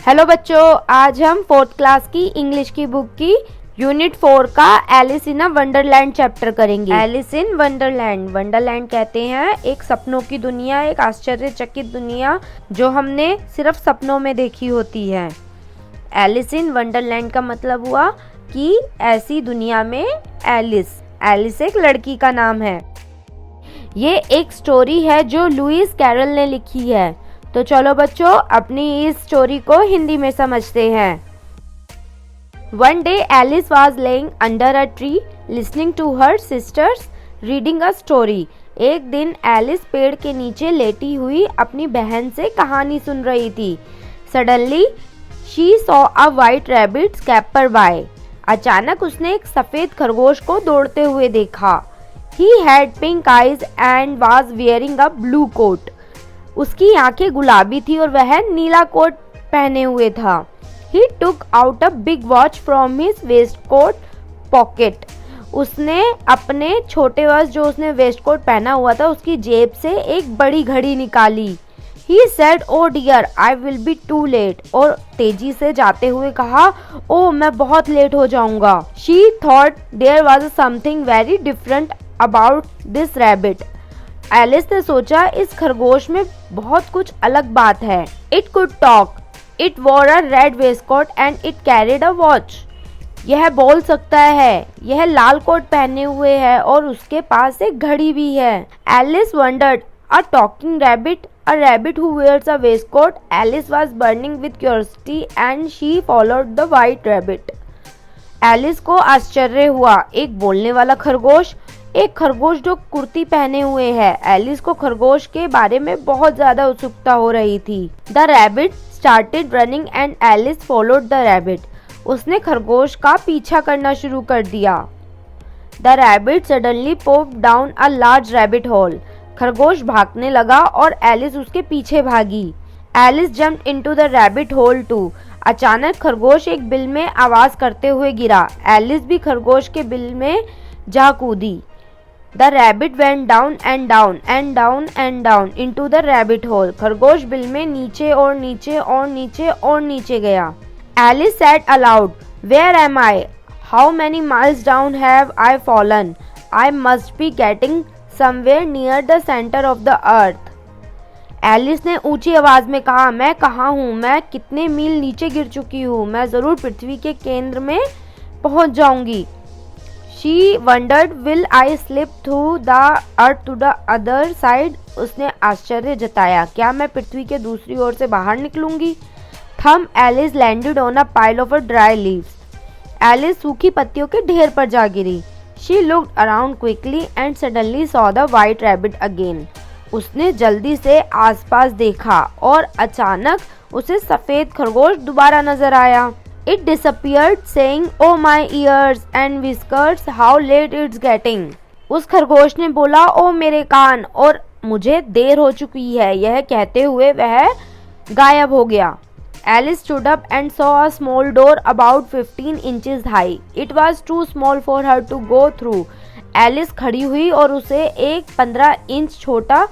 Hello बच्चों, आज हम 4th क्लास की इंग्लिश की बुक की यूनिट 4 का Alice in a Wonderland chapter करेंगे। एलिस इन वंडरलैंड, वंडरलैंड कहते हैं एक सपनों की दुनिया, एक आश्चर्यचकित दुनिया जो हमने सिर्फ सपनों में देखी होती है। एलिस इन वंडरलैंड का मतलब हुआ कि ऐसी दुनिया में एलिस, एलिस एक लड़की का नाम है। ये एक स्टोरी है जो लुइस कैरल ने लिखी है। तो चलो बच्चों, अपनी इस स्टोरी को हिंदी में समझते हैं। One day Alice was laying under a tree listening to her sisters reading a story. एक दिन एलिस पेड़ के नीचे लेटी हुई अपनी बहन से कहानी सुन रही थी। Suddenly she saw a white rabbit scamper by. अचानक उसने एक सफेद खरगोश को दौड़ते हुए देखा। He had pink eyes and was wearing a blue coat. उसकी आंखें गुलाबी थी और वह नीला कोट पहने हुए था। He took out a big watch from his waistcoat pocket. उसने अपने छोटे वॉच जो उसने वेस्टकोट पहना हुआ था उसकी जेब से एक बड़ी घड़ी निकाली। He said, "Oh dear, I will be too late." और तेजी से जाते हुए कहा, "ओह, मैं बहुत लेट हो जाऊंगा." She thought there was something very different about this rabbit. Alice ने सोचा इस खरगोश में बहुत कुछ अलग बात है। It could talk. It wore a red waistcoat and it carried a watch. यह बोल सकता है, यह लाल कोट पहने हुए है और उसके पास एक घड़ी भी है। Alice wondered, a talking rabbit, a rabbit who wears a waistcoat. Alice was burning with curiosity and she followed the white rabbit. Alice को आश्चर्य हुआ, एक बोलने वाला खरगोश, एक खरगोश जो कुर्ती पहने हुए है। एलिस को खरगोश के बारे में बहुत ज्यादा उत्सुकता हो रही थी। The rabbit started running and Alice followed the rabbit. उसने खरगोश का पीछा करना शुरू कर दिया। The rabbit suddenly popped down a large rabbit hole. खरगोश भागने लगा और एलिस उसके पीछे भागी। Alice jumped into the rabbit hole too. अचानक खरगोश एक बिल में आवाज करते हुए गिरा। एलिस भी खरगोश के बिल में जा कूदी। The rabbit went down and down and down and down into the rabbit hole. खरगोश बिल में नीचे और नीचे और नीचे और नीचे गया। Alice said aloud, "Where am I? How many miles down have I fallen? I must be getting somewhere near the center of the earth." Alice ने ऊंची आवाज में कहा, मैं कहाँ हूँ? मैं कितने मील नीचे गिर चुकी हूँ? मैं जरूर पृथ्वी के केंद्र में पहुंच जाऊंगी। She wondered, will I slip through the earth to the other side? उसने आश्चर्य जताया, क्या मैं पृथ्वी के दूसरी ओर से बाहर निकलूंगी? Thumb Alice landed on a pile of dry leaves. Alice सूखी पत्तियों के ढेर पर जा गिरी। She looked around quickly and suddenly saw the white rabbit again. उसने जल्दी से आसपास देखा और अचानक उसे सफेद खरगोश दोबारा नजर आया। It disappeared, saying, "Oh my ears and whiskers, how late it's getting." उस खरगोश ने बोला, ओ मेरे कान और मुझे देर हो चुकी है। यह कहते हुए वह गायब हो गया। Alice stood up and saw a small door about 15 inches high. It was too small for her to go through. Alice खड़ी हुई और उसे एक 15 इंच छोटा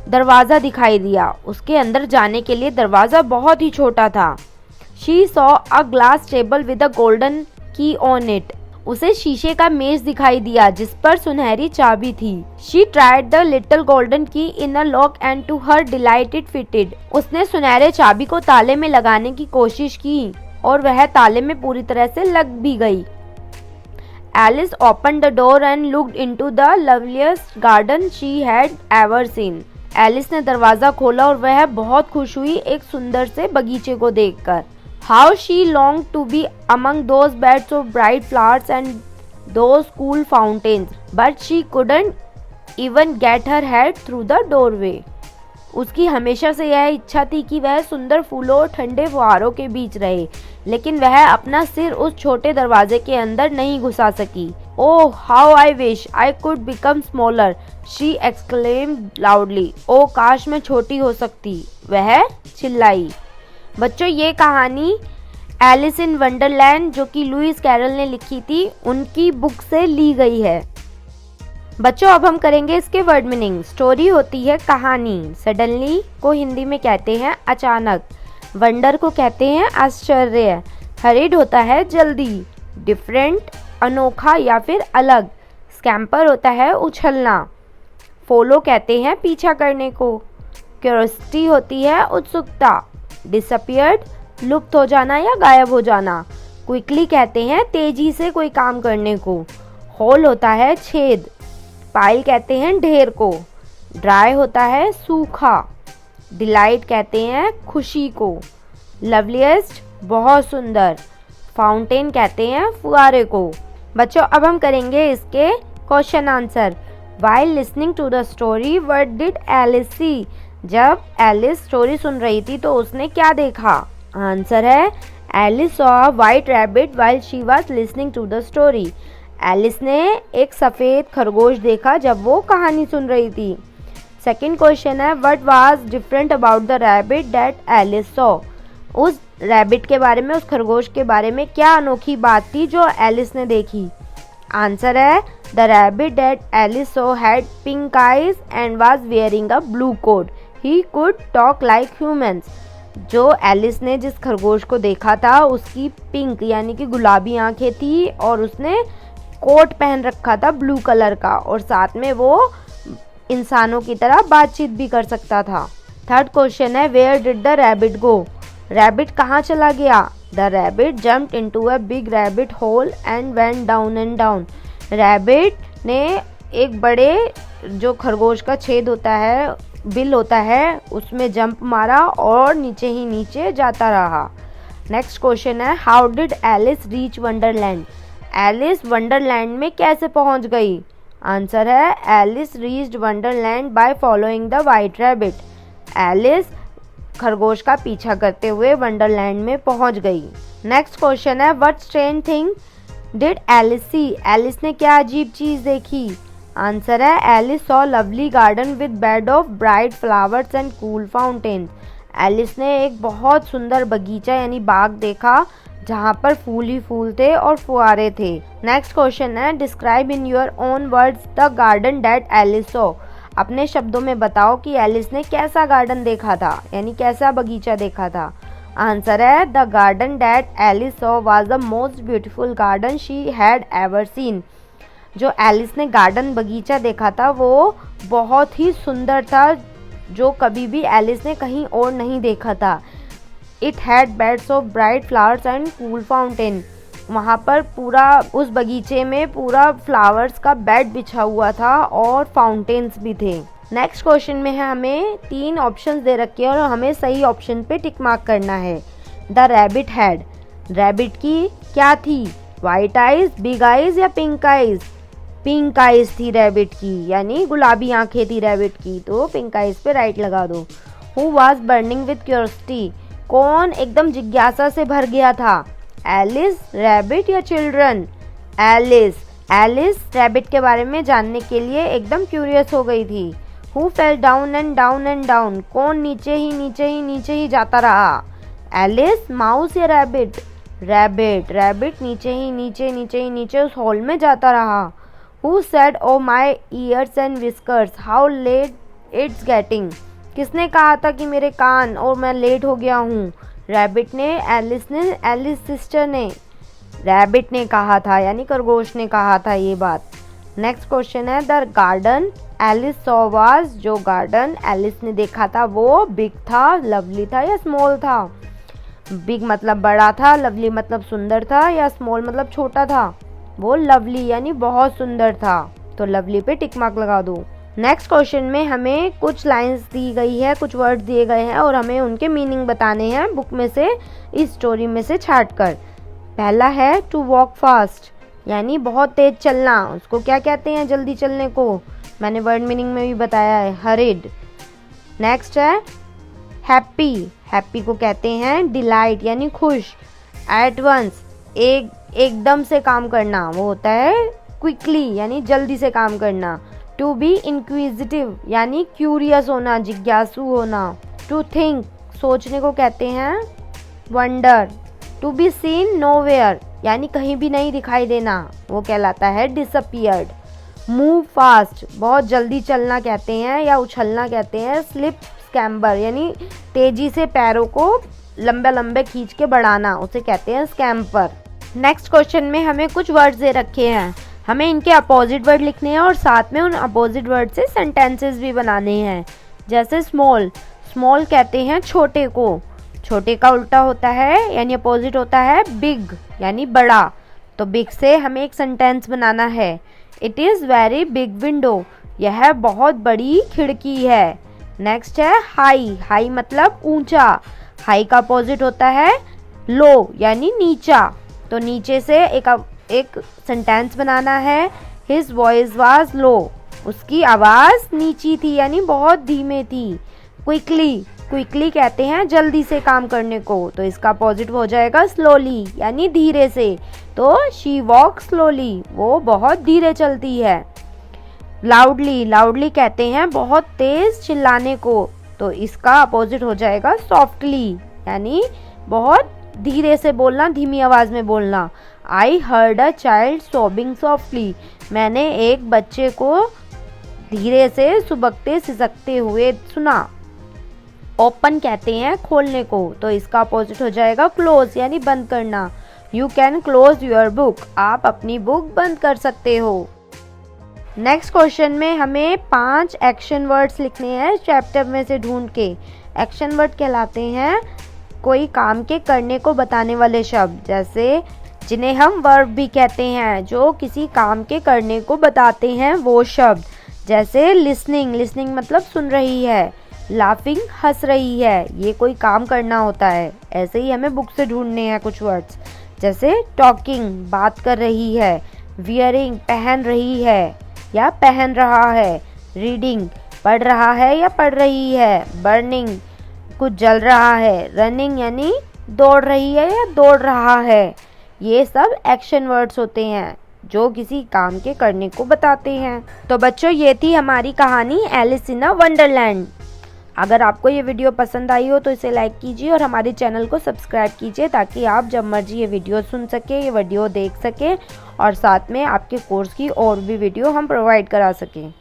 दरवाजा दिखाई दिया। उसके अंदर जाने के लिए दरवाजा बहुत ही छोटा था। She saw a glass table with a golden key on it. उसे शीशे का मेज दिखाई दिया जिस पर सुनहरी चाबी थी। She tried the little golden key in a lock and to her delight it fitted. उसने सुनहरे चाबी को ताले में लगाने की कोशिश की और वह ताले में पूरी तरह से लग भी गई। Alice opened the door and looked into the loveliest garden she had ever seen. Alice ने दरवाजा खोला और वह बहुत खुश हुई एक सुंदर से बगीचे को देखकर। How she longed to be among those beds of bright flowers and those cool fountains, but she couldn't even get her head through the doorway. उसकी हमेशा से यह इच्छा थी कि वह सुंदर फूलों और ठंडे फुहारों के बीच रहे, लेकिन वह अपना सिर उस छोटे दरवाजे के अंदर नहीं घुसा सकी। Oh, how I wish I could become smaller, she exclaimed loudly. ओ काश मैं छोटी हो सकती, वह चिल्लाई। बच्चों, ये कहानी एलिस इन वंडरलैंड जो कि लुइस कैरल ने लिखी थी उनकी बुक से ली गई है। बच्चों, अब हम करेंगे इसके वर्ड मीनिंग। स्टोरी होती है कहानी। सडनली को हिंदी में कहते हैं अचानक। वंडर को कहते हैं आश्चर्य, हरिड होता है जल्दी, डिफरेंट अनोखा या फिर अलग, स्कैम्पर होता है उछलना, फॉलो कहते हैं पीछा करने को, क्यूरियोसिटी होती है उत्सुकता, डिसअपियर्ड लुप्त हो जाना या गायब हो जाना, क्विकली कहते हैं तेजी से कोई काम करने को, होल होता है छेद, पाइल कहते हैं ढेर को, ड्राई होता है सूखा, डिलाइट कहते हैं खुशी को, लवलीएस्ट बहुत सुंदर, फाउंटेन कहते हैं फुआरे को। बच्चों अब हम करेंगे इसके question answer. While listening to the story, what did Alice see? जब एलिस स्टोरी सुन रही थी तो उसने क्या देखा? आंसर है Alice saw a white rabbit while she was listening to the story. Alice ने एक सफ़ेद खरगोश देखा जब वो कहानी सुन रही थी। सेकेंड क्वेश्चन है what was different about the rabbit that Alice saw? उस रैबिट के बारे में, उस खरगोश के बारे में क्या अनोखी बात थी जो एलिस ने देखी? आंसर है the rabbit that Alice saw had pink eyes and was wearing a blue coat, he could talk like humans. जो एलिस ने जिस खरगोश को देखा था उसकी पिंक यानी कि गुलाबी आंखें थी और उसने कोट पहन रखा था ब्लू कलर का, और साथ में वो इंसानों की तरह बातचीत भी कर सकता था। थर्ड क्वेश्चन है where did the rabbit go? Rabbit कहाँ चला गया? The rabbit jumped into a big rabbit hole and went down and down. Rabbit ने एक बड़े जो खरगोश का छेद होता है, बिल होता है, उसमें जंप मारा और नीचे ही नीचे जाता रहा। नेक्स्ट क्वेश्चन है how did Alice reach Wonderland? Alice Wonderland में कैसे पहुंच गई? आंसर है Alice reached Wonderland by following the white rabbit. Alice खरगोश का पीछा करते हुए वंडरलैंड में पहुंच गई। नेक्स्ट क्वेश्चन है what strange thing did Alice see? Alice ने क्या अजीब चीज देखी? आंसर है Alice saw lovely garden with bed of bright flowers and cool fountain. Alice ने एक बहुत सुंदर बगीचा यानी बाग देखा जहाँ पर फूल ही फूल थे और फुआरे थे। नेक्स्ट क्वेश्चन है describe in your own words the garden that Alice saw. अपने शब्दों में बताओ कि एलिस ने कैसा गार्डन देखा था यानी कैसा बगीचा देखा था। आंसर है the garden that Alice saw was the most beautiful garden she had ever seen. जो एलिस ने गार्डन बगीचा देखा था वो बहुत ही सुंदर था, जो कभी भी एलिस ने कहीं और नहीं देखा था। It had beds of bright flowers and cool fountain. वहाँ पर पूरा उस बगीचे में पूरा फ्लावर्स का बेड बिछा हुआ था और फाउंटेन्स भी थे। नेक्स्ट क्वेश्चन में है हमें 3 ऑप्शंस दे रखे हैं और हमें सही ऑप्शन पे टिक मार्क करना है। द रैबिट हैड, रैबिट की क्या थी? वाइट आइज, बिग आइज या पिंक आइज? पिंक आइज थी रैबिट की, यानी गुलाबी आंखें थी रैबिट की, तो पिंक आइज पे राइट लगा दो। Who was burning with curiosity? कौन एकदम जिज्ञासा से भर गया था? एलिस, रैबिट या चिल्ड्रन? एलिस। एलिस रैबिट के बारे में जानने के लिए एकदम क्यूरियस हो गई थी। Who fell down and down and down? कौन नीचे ही नीचे ही नीचे ही जाता रहा? एलिस, माउस या रैबिट? रैबिट। रैबिट नीचे ही नीचे नीचे ही नीचे उस हॉल में जाता रहा। Who said oh my ears and whiskers how late it's getting? किसने कहा था कि मेरे कान और मैं लेट हो गया हूँ? रैबिट ने, एलिस ने, एलिस सिस्टर ने? रैबिट ने कहा था यानी खरगोश ने कहा था ये बात। नेक्स्ट क्वेश्चन है the garden Alice saw was, जो गार्डन एलिस ने देखा था वो बिग था, लवली था या स्मॉल था? बिग मतलब बड़ा था, लवली मतलब सुंदर था, या स्मॉल मतलब छोटा था? वो लवली यानी बहुत सुंदर था, तो लवली पे टिक मार्क लगा दो। नेक्स्ट क्वेश्चन में हमें कुछ लाइंस दी गई है, कुछ वर्ड्स दिए गए हैं और हमें उनके मीनिंग बताने हैं बुक में से, इस स्टोरी में से छाट कर। पहला है टू वॉक फास्ट, यानी बहुत तेज चलना, उसको क्या कहते हैं जल्दी चलने को? मैंने वर्ड मीनिंग में भी बताया है, हरिड। नेक्स्ट है हैप्पी, हैप्पी को कहते हैं डिलाइट यानी खुश। एट वंस, एकदम से काम करना, वो होता है क्विकली यानी जल्दी से काम करना। टू बी इंक्विजिटिव यानी क्यूरियस होना, जिज्ञासु होना। टू थिंक, सोचने को कहते हैं wonder. To be seen nowhere यानी कहीं भी नहीं दिखाई देना, वो कहलाता है डिसअपियर्ड। मूव फास्ट, बहुत जल्दी चलना कहते हैं या उछलना कहते हैं। स्लिप स्कैम्बर यानी तेजी से पैरों को लंबे लंबे खींच के बढ़ाना, उसे कहते हैं स्कैम्पर। नेक्स्ट क्वेश्चन में हमें कुछ वर्ड्स दे रखे हैं, हमें इनके अपोजिट वर्ड लिखने हैं और साथ में उन अपोजिट वर्ड से सेंटेंसेस भी बनाने हैं। जैसे स्मॉल, स्मॉल कहते हैं छोटे को, छोटे का उल्टा होता है यानी अपोजिट होता है बिग यानी बड़ा, तो बिग से हमें एक सेंटेंस बनाना है। It is very big window, यह बहुत बड़ी खिड़की है। नेक्स्ट है हाई, हाई मतलब ऊंचा, हाई का अपोजिट होता है लो यानी नीचा, तो नीचे से एक सेंटेंस बनाना है। हिज वॉइस वाज लो, उसकी आवाज़ नीची थी यानी बहुत धीमे थी। क्विकली, क्विकली कहते हैं जल्दी से काम करने को, तो इसका अपोजिट हो जाएगा स्लोली यानी धीरे से, तो शी वॉक स्लोली, वो बहुत धीरे चलती है। लाउडली, लाउडली कहते हैं बहुत तेज चिल्लाने को, तो इसका अपोजिट हो जाएगा सॉफ्टली यानी बहुत धीरे से बोलना, धीमी आवाज में बोलना। I heard a child सोबिंग softly, मैंने एक बच्चे को धीरे से सुबकते सिसकते हुए सुना। ओपन कहते हैं खोलने को, तो इसका अपोजिट हो जाएगा क्लोज यानी बंद करना। You can close your book, आप अपनी बुक बंद कर सकते हो। नेक्स्ट क्वेश्चन में हमें 5 एक्शन वर्ड्स लिखने हैं चैप्टर में से ढूंढ के। एक्शन वर्ड कहलाते हैं कोई काम के करने को बताने वाले शब्द, जैसे जिन्हें हम वर्ब भी कहते हैं, जो किसी काम के करने को बताते हैं वो शब्द। जैसे लिसनिंग, लिसनिंग मतलब सुन रही है। लाफिंग हंस रही है, ये कोई काम करना होता है। ऐसे ही हमें बुक से ढूंढने हैं कुछ वर्ड्स, जैसे टॉकिंग बात कर रही है, वियरिंग पहन रही है या पहन रहा है, रीडिंग पढ़ रहा है या पढ़ रही है, बर्निंग कुछ जल रहा है, रनिंग यानी दौड़ रही है या दौड़ रहा है। ये सब एक्शन वर्ड्स होते हैं जो किसी काम के करने को बताते हैं। तो बच्चों ये थी हमारी कहानी एलिस इन अ वंडरलैंड। अगर आपको ये वीडियो पसंद आई हो तो इसे लाइक कीजिए और हमारे चैनल को सब्सक्राइब कीजिए, ताकि आप जब मर्जी ये वीडियो सुन सके, ये वीडियो देख सके और साथ में आपके कोर्स की और भी वीडियो हम प्रोवाइड करा सकें।